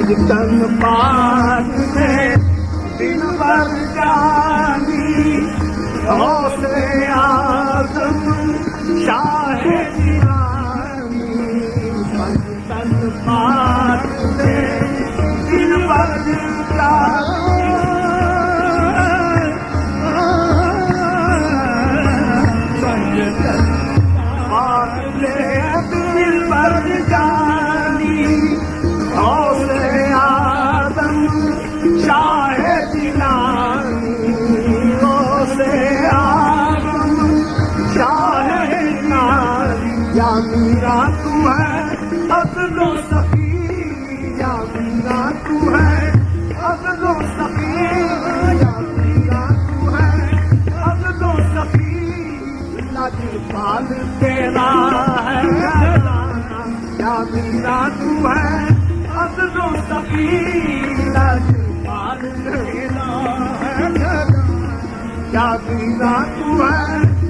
तन पात में दिन भर जानी हौसले आजम शाह दीवानी तन पात में दिन भर जानी दिल भर जानी हौसले आदम शाह जिलानी हौसले आदम शाह जिलानी या मीरा तू है अज़लो सफ़ी या मीरा तू है अज़लो सफ़ी या मीरा तू है अज़लो सफ़ी लाजपाल तेरा है या मीरा तू है अज़लो सफ़ी लाजपाल तेरा है या मीरा तू है